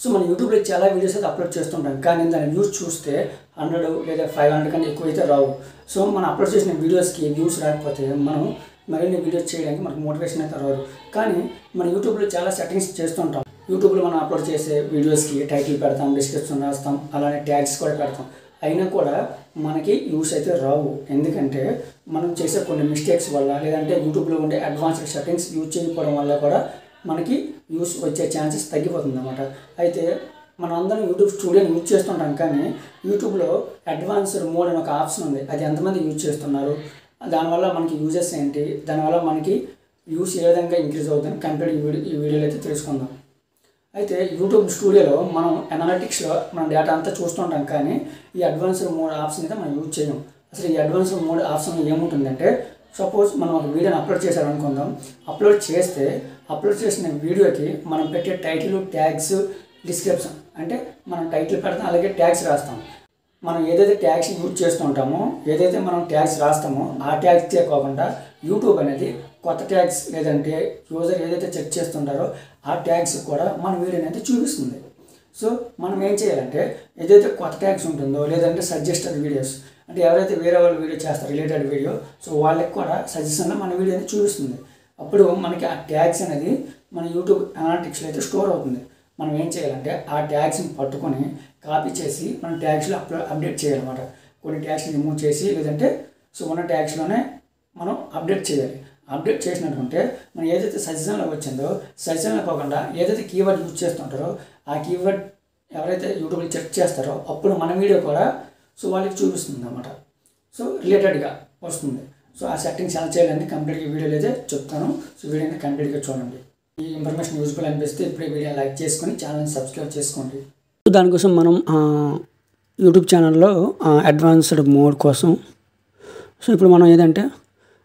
So మన యూట్యూబ్లో చాలా వీడియోస్ అయితే అప్లోడ్ చేస్తుంటాం, కానీ దాని వ్యూస్ చూస్తే 100 లేదా 500 కన్నా ఎక్కువ అయితే రావు. సో మనం అప్లోడ్ చేసిన వీడియోస్కి వ్యూస్ రాకపోతే మనం మరిన్ని వీడియోస్ చేయడానికి మనకు మోటివేషన్ అయితే రాదు. కానీ మన యూట్యూబ్లో చాలా సెట్టింగ్స్ చేస్తుంటాం. యూట్యూబ్లో మనం అప్లోడ్ చేసే వీడియోస్కి టైటిల్ పెడతాం, డిస్క్రిప్షన్ రాస్తాం, అలానే ట్యాగ్స్ కూడా పెడతాం. అయినా కూడా మనకి వ్యూస్ అయితే రావు. ఎందుకంటే మనం చేసే కొన్ని మిస్టేక్స్ వల్ల, లేదంటే యూట్యూబ్లో ఉండే అడ్వాన్స్డ్ సెట్టింగ్స్ యూజ్ చేయకపోవడం వల్ల కూడా మనకి వ్యూస్ వచ్చే ఛాన్సెస్ తగ్గిపోతుంది అన్నమాట. అయితే మనం అందరం యూట్యూబ్ స్టూడియోని యూజ్ చేస్తుంటాం, కానీ యూట్యూబ్లో అడ్వాన్స్డ్ మోడ్ అని ఒక ఆప్షన్ ఉంది. అది ఎంతమంది యూజ్ చేస్తున్నారు, దానివల్ల మనకి యూజెస్ ఏంటి, దానివల్ల మనకి వ్యూస్ ఏ విధంగా ఇంక్రీజ్ అవుతుంది కంప్లీట్ ఈ వీడియోలో అయితే తెలుసుకుందాం. అయితే యూట్యూబ్ స్టూడియోలో మనం అనాలిటిక్స్లో మన డేటా అంతా చూస్తుంటాం, కానీ ఈ అడ్వాన్స్డ్ మోడ్ ఆప్షన్ అయితే మనం యూజ్ చేయం. అసలు ఈ అడ్వాన్స్డ్ మోడ్ ఆప్షన్ ఏముంటుందంటే, సపోజ్ మనం ఒక వీడియోని అప్లోడ్ చేశారనుకుందాం. అప్లోడ్ చేసిన వీడియోకి మనం పెట్టే టైటిల్, ట్యాగ్స్, డిస్క్రిప్షన్, అంటే మనం టైటిల్ పెడతాం, అలాగే ట్యాగ్స్ రాస్తాం. మనం ఏదైతే ట్యాగ్స్ యూజ్ చేస్తుంటామో, ఏదైతే మనం ట్యాగ్స్ రాస్తామో ఆ ట్యాగ్సే కాకుండా యూట్యూబ్ అనేది కొత్త ట్యాగ్స్, లేదంటే యూజర్ ఏదైతే చెక్ చేస్తుంటారో ఆ ట్యాగ్స్ కూడా మన వీడియోని అయితే చూపిస్తుంది. సో మనం ఏం చేయాలంటే, ఏదైతే కొత్త ట్యాగ్స్ ఉంటుందో, లేదంటే సజెస్టెడ్ వీడియోస్, అంటే ఎవరైతే వేరే వాళ్ళు వీడియో చేస్తారు రిలేటెడ్ వీడియో, సో వాళ్ళకి కూడా సజెషన్లో మన వీడియో అనేది చూపిస్తుంది. అప్పుడు మనకి ఆ ట్యాగ్స్ అనేది మన యూట్యూబ్ అనాలిటిక్స్లో అయితే స్టోర్ అవుతుంది. మనం ఏం చేయాలంటే ఆ ట్యాగ్స్ని పట్టుకొని కాపీ చేసి మన ట్యాగ్స్లో అప్డేట్ చేయాలన్నమాట. కొన్ని ట్యాగ్స్ని రిమూవ్ చేసి, లేదంటే సో ఉన్న ట్యాగ్స్లోనే మనం అప్డేట్ చేయాలి. అప్డేట్ చేసినట్టుంటే మనం ఏదైతే సజెషన్లో వచ్చిందో, సజెషన్లో కాకుండా ఏదైతే కీవర్డ్ యూజ్ చేస్తుంటారో ఆ కీవర్డ్ ఎవరైతే యూట్యూబ్లో చెక్ చేస్తారో అప్పుడు మన వీడియో కూడా సో వాళ్ళకి చూపిస్తుంది అన్నమాట. సో రిలేటెడ్గా వస్తుంది. సో ఆ సెట్టింగ్స్ ఎలా చేయాలని కంప్లీట్గా వీడియోలో అయితే చెప్తాను. సో వీడియోని కంప్లీట్గా చూడండి. ఈ ఇన్ఫర్మేషన్ యూజ్ఫుల్ అనిపిస్తే ఇప్పుడే వీడియో లైక్ చేసుకొని ఛానల్ని సబ్స్క్రైబ్ చేసుకోండి. దానికోసం మనం యూట్యూబ్ ఛానల్లో అడ్వాన్స్డ్ మోడ్ కోసం, సో ఇప్పుడు మనం ఏదంటే,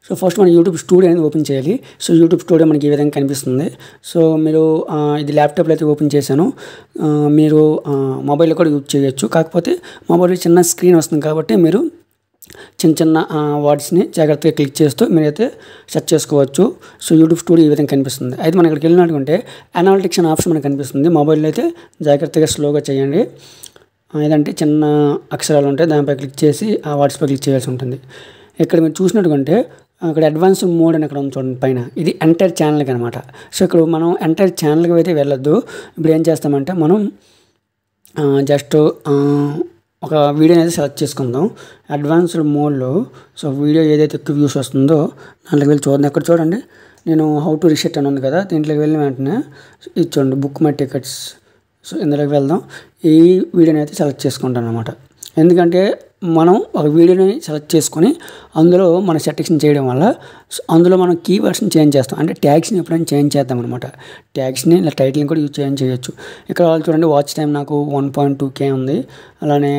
సో ఫస్ట్ మనం యూట్యూబ్ స్టూడియో అనేది ఓపెన్ చేయాలి. సో యూట్యూబ్ స్టూడియో మనకి ఈ విధంగా కనిపిస్తుంది. సో మీరు ఇది ల్యాప్టాప్లో అయితే ఓపెన్ చేశాను, మీరు మొబైల్లో కూడా యూజ్ చేయొచ్చు. కాకపోతే మొబైల్లో చిన్న స్క్రీన్ వస్తుంది కాబట్టి మీరు చిన్న వర్డ్స్ని జాగ్రత్తగా క్లిక్ చేస్తూ మీరైతే సెర్చ్ చేసుకోవచ్చు. సో యూట్యూబ్ స్టూడియో ఈ విధంగా కనిపిస్తుంది. అయితే మనం ఇక్కడికి వెళ్ళినట్టుకుంటే అనాలిటిక్స్ అనే ఆప్షన్ మనకు కనిపిస్తుంది. మొబైల్లో అయితే జాగ్రత్తగా స్లోగా చేయండి. ఏదంటే చిన్న అక్షరాలు ఉంటాయి, దానిపై క్లిక్ చేసి ఆ వర్డ్స్పై క్లిక్ చేయాల్సి ఉంటుంది. ఇక్కడ మీరు చూసినట్టుకుంటే అక్కడ అడ్వాన్స్డ్ మోడ్ అని అక్కడ ఉంది చూడండి పైన, ఇది ఎంటైర్ ఛానల్కి అనమాట. సో ఇక్కడ మనం ఎంటైర్ ఛానల్కి అయితే వెళ్ళొద్దు. ఇప్పుడు ఏం చేస్తామంటే మనం జస్ట్ ఒక వీడియోని అయితే సెలెక్ట్ చేసుకుందాం అడ్వాన్స్డ్ మోడ్లో. సో వీడియో ఏదైతే ఎక్కువ వ్యూస్ వస్తుందో దాంట్లోకి వెళ్ళి చూడండి. అక్కడ చూడండి, నేను హౌ టు రీసెట్ అని ఉంది కదా, దీంట్లోకి వెళ్ళిన వెంటనే ఇది చూడండి, బుక్ మై టికెట్స్. సో ఇందులోకి వెళ్దాం. ఈ వీడియోని అయితే సెలెక్ట్ చేసుకుంటాను అనమాట. ఎందుకంటే మనం ఒక వీడియోని సెలెక్ట్ చేసుకొని అందులో మన సెట్టింగ్స్ని చేయడం వల్ల అందులో మనం కీవర్డ్స్ని చేంజ్ చేస్తాం. అంటే ట్యాగ్స్ని ఎప్పుడైనా చేంజ్ చేద్దాం అనమాట. ట్యాగ్స్ని ఇలా టైటిల్ని కూడా చేంజ్ చేయొచ్చు. ఇక్కడ చూడండి, వాచ్ టైం నాకు 1.2K ఉంది. అలానే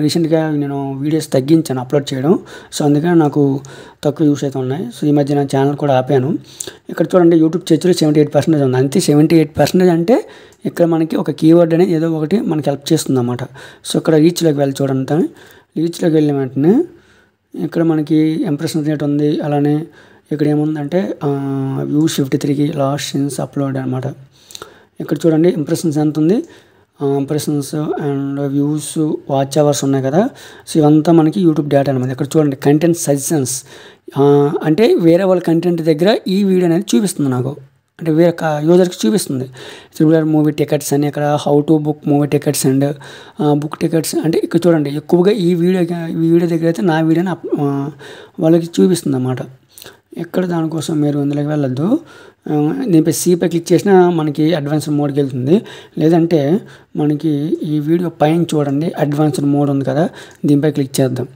రీసెంట్గా నేను వీడియోస్ తగ్గించాను అప్లోడ్ చేయడం. సో అందుకని నాకు తక్కువ వ్యూస్ అయితే ఉన్నాయి. సో ఈ మధ్య నా ఛానల్ కూడా ఆపాను. ఇక్కడ చూడండి, యూట్యూబ్ చర్చలో 78% ఉంది. అంతే 78% అంటే ఇక్కడ మనకి ఒక కీవర్డ్ అనేది ఏదో ఒకటి మనకి హెల్ప్ చేస్తుంది అన్నమాట. సో ఇక్కడ రీచ్లోకి వెళ్ళి చూడండి. రీచ్లోకి వెళ్ళిన వెంటనే ఇక్కడ మనకి ఇంప్రెషన్ రేట్ ఉంది. అలానే ఇక్కడ ఏముందంటే వ్యూస్ 53కి లాస్ట్ సిన్స్ అప్లోడ్ అనమాట. ఇక్కడ చూడండి ఇంప్రెషన్స్ ఎంత ఉంది, impressions and views, watch hours ఉన్నాయి కదా. సో ఇవంతా మనకి యూట్యూబ్ డేటా అనమాట. ఇక్కడ చూడండి కంటెంట్ సజెషన్స్, అంటే వేరే వాళ్ళ కంటెంట్ దగ్గర ఈ వీడియో అనేది చూపిస్తుంది నాకు, అంటే వేరే యూజర్కి చూపిస్తుంది. త్రిబులర్ మూవీ టికెట్స్ అని, ఇక్కడ how to book movie tickets and book tickets. అంటే ఇక్కడ చూడండి ఎక్కువగా ఈ వీడియో దగ్గర అయితే నా వీడియోని వాళ్ళకి చూపిస్తుంది అన్నమాట. ఎక్కడ దానికోసం మీరు ఇందులోకి వెళ్ళొద్దు. దీనిపై సీపై క్లిక్ చేసినా మనకి అడ్వాన్స్డ్ మోడ్కి వెళ్తుంది. లేదంటే మనకి ఈ వీడియో పైన చూడండి, అడ్వాన్స్డ్ మోడ్ ఉంది కదా, దీనిపై క్లిక్ చేద్దాం.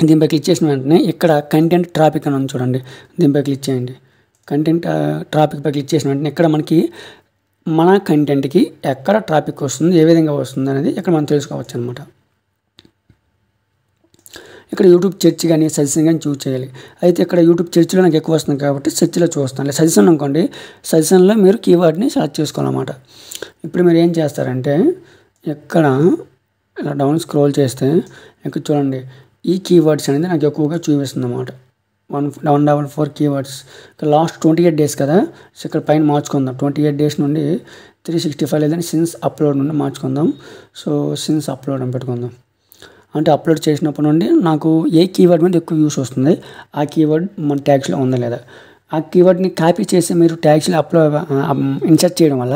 దీనిపై క్లిక్ చేసిన వెంటనే ఇక్కడ కంటెంట్ ట్రాఫిక్ అని ఉంది చూడండి, దీనిపై క్లిక్ చేయండి. కంటెంట్ ట్రాఫిక్పై క్లిక్ చేసిన వెంటనే ఇక్కడ మనకి మన కంటెంట్కి ఎక్కడ ట్రాఫిక్ వస్తుంది, ఏ విధంగా వస్తుంది అనేది ఇక్కడ మనం తెలుసుకోవచ్చు అనమాట. ఇక్కడ యూట్యూబ్ సెర్చ్ కానీ సజెషన్ కానీ చూస్ చేయాలి. అయితే ఇక్కడ యూట్యూబ్ సెర్చ్లో నాకు ఎక్కువ వస్తుంది కాబట్టి సెర్చ్లో చూస్తాను. సజెషన్ అనుకోండి, సజెషన్లో మీరు కీవర్డ్ని సెలెక్ట్ చేసుకోవాలన్నమాట. ఇప్పుడు మీరు ఏం చేస్తారంటే ఇక్కడ ఇలా డౌన్ స్క్రోల్ చేస్తే ఇక్కడ చూడండి, ఈ కీవర్డ్స్ అనేది నాకు ఎక్కువగా చూపిస్తుంది అన్నమాట. 144 కీవర్డ్స్. ఇక్కడ లాస్ట్ 28 డేస్ కదా. సో ఇక్కడ పైన మార్చుకుందాం. 28 డేస్ నుండి 365 లేదని సిన్స్ అప్లోడ్ నుండి మార్చుకుందాం. సో సిన్స్ అప్లోడ్ అని పెట్టుకుందాం. అంటే అప్లోడ్ చేసినప్పటి నుండి నాకు ఏ కీవర్డ్ మీద ఎక్కువ యూస్ వస్తుంది, ఆ కీవర్డ్ మన ట్యాగ్స్లో ఉందా లేదా. ఆ కీవర్డ్ని కాపీ చేసి మీరు ట్యాగ్స్లో ఇన్సర్ట్ చేయడం వల్ల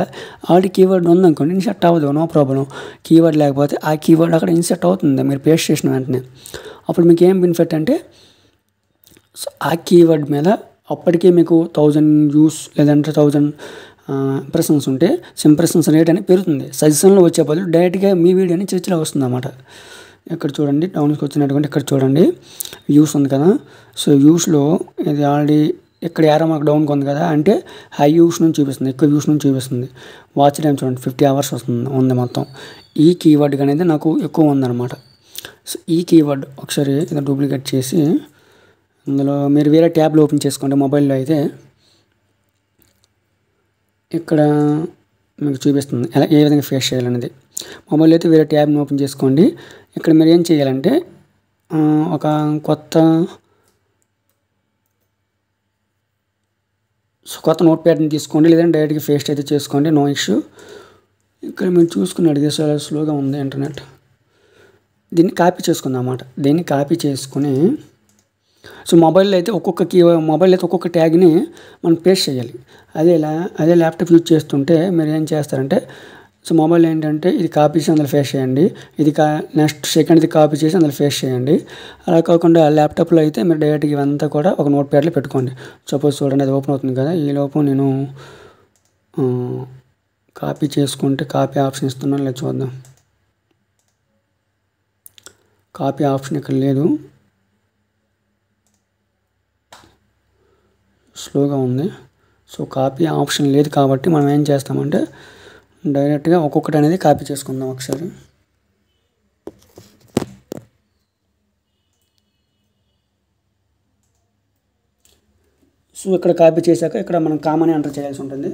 ఆల్రెడీ కీవర్డ్ ఉందనుకోండి, ఇన్సర్ట్ అవ్వదు, నో ప్రాబ్లం. కీవర్డ్ లేకపోతే ఆ కీవర్డ్ అక్కడ ఇన్సర్ట్ అవుతుంది మీరు పేస్ట్ చేసిన వెంటనే. అప్పుడు మీకు ఏం బెనిఫిట్ అంటే, సో ఆ కీవర్డ్ మీద అప్పటికే మీకు 1000 వ్యూస్ లేదంటే 1000 ఇంప్రెషన్స్ ఉంటే ఇంప్రెషన్స్ రేట్ అనేది పెరుగుతుంది. సజెషన్లో వచ్చే బదులు డైరెక్ట్గా మీ వీడియో అని చర్చలో వస్తుంది అన్నమాట. ఇక్కడ చూడండి, డౌన్కి వచ్చినట్టుగా ఇక్కడ చూడండి వ్యూస్ ఉంది కదా. సో వ్యూస్లో ఇది ఆల్రెడీ ఇక్కడ యారో మార్క్ డౌన్కి ఉంది కదా, అంటే హై వ్యూస్ నుంచి చూపిస్తుంది, ఎక్కువ వ్యూస్ నుంచి చూపిస్తుంది. వాచ్ టైం చూడండి 50 అవర్స్ ఉంది మొత్తం. ఈ కీవర్డ్ అనేది నాకు ఎక్కువ ఉందన్నమాట. సో ఈ కీవర్డ్ ఒకసారి ఇది డూప్లికేట్ చేసి ఇందులో మీరు వేరే ట్యాబ్లో ఓపెన్ చేసుకోండి. మొబైల్లో అయితే ఇక్కడ మీకు చూపిస్తుంది ఎలా ఏ విధంగా ఫేస్ చేయాలనేది. మొబైల్ అయితే వేరే ట్యాబ్ని ఓపెన్ చేసుకోండి. ఇక్కడ మీరు ఏం చేయాలంటే ఒక కొత్త నోట్ ప్యాడ్ని తీసుకోండి, లేదంటే డైరెక్ట్గా ఫేస్ట్ అయితే చేసుకోండి, నో ఇష్యూ. ఇక్కడ మీరు చూసుకున్నట్టుగా చాలా స్లోగా ఉంది ఇంటర్నెట్. దీన్ని కాపీ చేసుకుందాం అన్నమాట. దీన్ని కాపీ చేసుకుని సో మొబైల్లో అయితే ఒక్కొక్క ట్యాగ్ని మనం పేస్ట్ చేయాలి. అదే ల్యాప్టాప్ యూజ్ చేస్తుంటే మీరు ఏం చేస్తారంటే, సో మొబైల్ ఏంటంటే ఇది కాపీ చేసి అందులో పేస్ట్ చేయండి, ఇది నెక్స్ట్ సెకండ్ది కాపీ చేసి అందులో పేస్ట్ చేయండి. అలా కాకుండా ల్యాప్టాప్లో అయితే మీరు డైరెక్ట్గా ఇవంతా కూడా ఒక నోట్ ప్యాడ్లో పెట్టుకోండి. సపోజ్ చూడండి అది ఓపెన్ అవుతుంది కదా, ఈ లోపు నేను కాపీ చేసుకుంటే కాపీ ఆప్షన్ ఇస్తున్నాను లేదా చూద్దాం. కాపీ ఆప్షన్ ఇక్కడ లేదు, స్లోగా ఉంది. సో కాపీ ఆప్షన్ లేదు కాబట్టి మనం ఏం చేస్తామంటే డైరెక్ట్గా ఒక్కొక్కటి అనేది కాపీ చేసుకుందాం ఒకసారి. సో ఇక్కడ కాపీ చేశాక ఇక్కడ మనం కామన్ ఎంటర్ చేయాల్సి ఉంటుంది.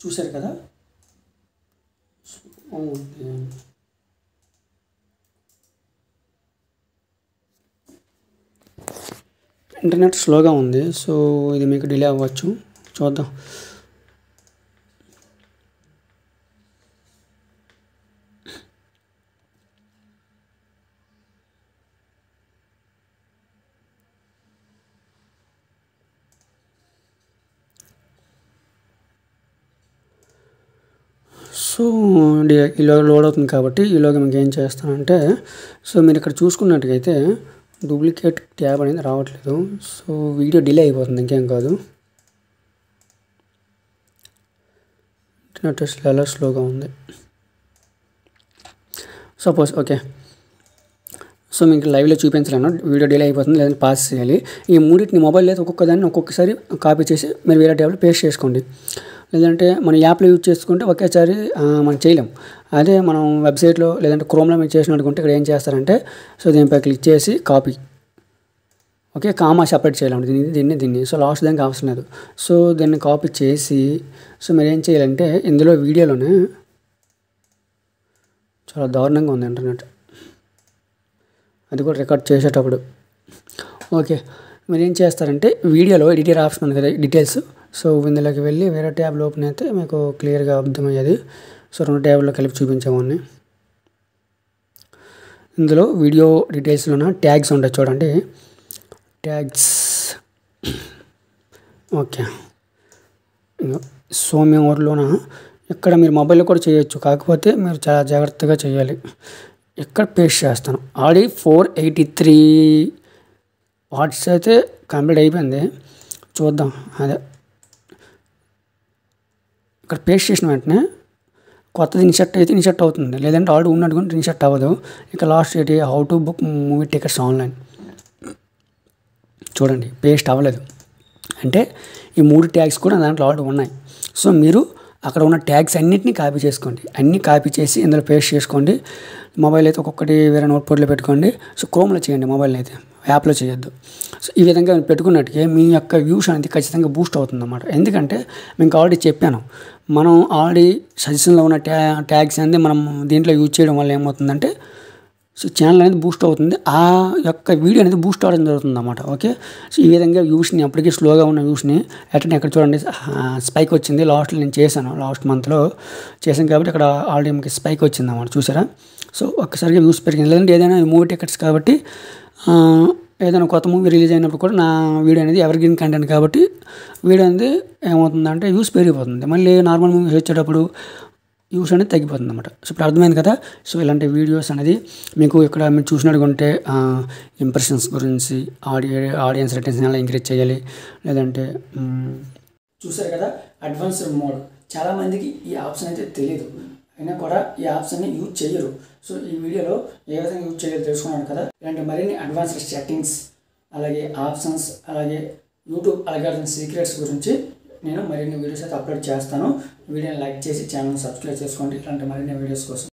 చూశారు కదా, ఇంటర్నెట్ స్లోగా ఉంది. సో ఇది మీకు డిలే అవ్వచ్చు, చూద్దాం. సో ఈలోగా లోడ్ అవుతుంది కాబట్టి ఈలోగా మీకు ఏం చేస్తానంటే, సో మీరు ఇక్కడ చూసుకున్నట్టుగైతే డూప్లికేట్ ట్యాబ్ అనేది రావట్లేదు. సో వీడియో డిలే అయిపోతుంది, ఇంకేం కాదు. ఇంటర్నెట్ చాలా స్లోగా ఉంది. సపోజ్ ఓకే, సో మీకు లైవ్లో చూపించలేను, వీడియో డిలే అయిపోతుంది, లేదంటే పాస్ చేయాలి. ఈ మూడింటిని మొబైల్ అయితే ఒక్కొక్కదాన్ని ఒక్కొక్కసారి కాపీ చేసి మీరు వేరే ట్యాబ్లో పేస్ట్ చేసుకోండి. లేదంటే మన యాప్లో యూజ్ చేసుకుంటే ఒకేసారి మనం చేయలేం. అదే మనం వెబ్సైట్లో లేదంటే క్రోమ్లో మీరు చేసినట్టుకుంటే ఇక్కడ ఏం చేస్తారంటే, సో దీనిపై క్లిక్ చేసి కాపీ, ఓకే, కామా సెపరేట్ చేయాలండి దీన్ని. సో లాస్ట్ దానికి అవసరం లేదు. సో దీన్ని కాపీ చేసి సో మీరు ఏం చేయాలంటే ఇందులో వీడియోలోనే చాలా దారుణంగా ఉంది ఇంటర్నెట్, అది కూడా రికార్డ్ చేసేటప్పుడు. ఓకే, మీరు ఏం చేస్తారంటే వీడియోలో ఎడిటర్ ఆప్షన్ ఉంది కదా, డీటెయిల్స్. సో ఇందులోకి వెళ్ళి వేరే ట్యాబ్లో ఓపెన్ అయితే మీకు క్లియర్గా అర్థమయ్యేది. సో 2 ట్యాబ్లో కలిపి చూపించామని. ఇందులో వీడియో డీటెయిల్స్లోన ట్యాగ్స్ ఉంటాయి చూడండి, ట్యాగ్స్. ఓకే, సో మేము ఊరిలోన ఇక్కడ మీరు మొబైల్లో కూడా చేయొచ్చు, కాకపోతే మీరు చాలా జాగ్రత్తగా చేయాలి. ఇక్కడ పేస్ట్ చేస్తాను. ఆల్రెడీ 483 వాట్స్ అయితే కంప్లీట్ అయిపోయింది. చూద్దాం. అదే ఇక్కడ పేస్ట్ చేసిన వెంటనే కొత్తది ఇన్సర్ట్ అయితే ఇన్సర్ట్ అవుతుంది, లేదంటే ఆల్రెడీ ఉన్నట్టుకుంటే ఇన్సర్ట్ అవ్వదు. ఇక లాస్ట్ ఏంటి, how to book movie tickets online. చూడండి పేస్ట్ అవ్వలేదు, అంటే ఈ 3 ట్యాగ్స్ కూడా దాంట్లో ఆల్రెడీ ఉన్నాయి. సో మీరు అక్కడ ఉన్న ట్యాగ్స్ అన్నింటినీ కాపీ చేసుకోండి. అన్నీ కాపీ చేసి ఇందులో పేస్ట్ చేసుకోండి. మొబైల్ అయితే ఒక్కొక్కటి వేరే నోట్పాడ్లో పెట్టుకోండి. సో క్రోమ్లో చేయండి, మొబైల్ని అయితే యాప్లో చేయొద్దు. సో ఈ విధంగా పెట్టుకున్నట్టుగా మీ యొక్క వ్యూస్ అనేది ఖచ్చితంగా బూస్ట్ అవుతుంది అన్నమాట. ఎందుకంటే మీకు ఆల్రెడీ చెప్పాను, మనం ఆల్రెడీ సజెషన్లో ఉన్న ట్యాగ్స్ అనేది మనం దీంట్లో యూజ్ చేయడం వల్ల ఏమవుతుందంటే సో ఛానల్ అనేది బూస్ట్ అవుతుంది, ఆ యొక్క వీడియో అనేది బూస్ట్ అవ్వడం జరుగుతుంది అన్నమాట. ఓకే, సో ఈ విధంగా వ్యూస్ని అప్పటికే స్లోగా ఉన్న వ్యూస్ని అట్లా ఎక్కడ చూడండి స్పైక్ వచ్చింది. లాస్ట్లో నేను చేశాను, లాస్ట్ మంత్లో చేశాను కాబట్టి అక్కడ ఆల్రెడీ మీకు స్పైక్ వచ్చింది అన్నమాట. చూసారా? సో ఒక్కసారిగా వ్యూస్ పెరిగింది. లేదంటే ఏదైనా మూవీ టికెట్స్ కాబట్టి ఏదైనా కొత్త మూవీ రిలీజ్ అయినప్పుడు కూడా నా వీడియో అనేది ఎవర్ గ్రీన్ కంటెంట్ కాబట్టి వీడియో అనేది ఏమవుతుందంటే వ్యూస్ పెరిగిపోతుంది. మళ్ళీ నార్మల్ మూవీస్ వచ్చేటప్పుడు వ్యూస్ అనేది తగ్గిపోతుంది అన్నమాట. సో ఇప్పుడు అర్థమైంది కదా. సో ఇలాంటి వీడియోస్ అనేది మీకు ఇక్కడ మీరు చూసినట్టుకుంటే ఇంప్రెషన్స్ గురించి, ఆడియన్స్ రిటెన్షన్ ఎలా ఇంక్రీజ్ చేయాలి, లేదంటే చూసారు కదా అడ్వాన్స్డ్ మోడ్. చాలామందికి ఈ ఆప్షన్ అయితే తెలియదు, అయినా కూడా ఈ ఆప్షన్ని యూజ్ చేయరు. సో ఈ వీడియోలో ఏ విధంగా యూజ్ చేయాలో తెలుసుకున్నాను కదా. ఇలాంటి మరిన్ని అడ్వాన్స్డ్ సెట్టింగ్స్, అలాగే ఆప్షన్స్, అలాగే యూట్యూబ్ అల్గారిథం సీక్రెట్స్ గురించి నేను మరిన్ని వీడియోస్ అయితే అప్లోడ్ చేస్తాను. వీడియోని లైక్ చేసి ఛానల్ని సబ్స్క్రైబ్ చేసుకోండి ఇలాంటి మరిన్ని వీడియోస్ కోసం.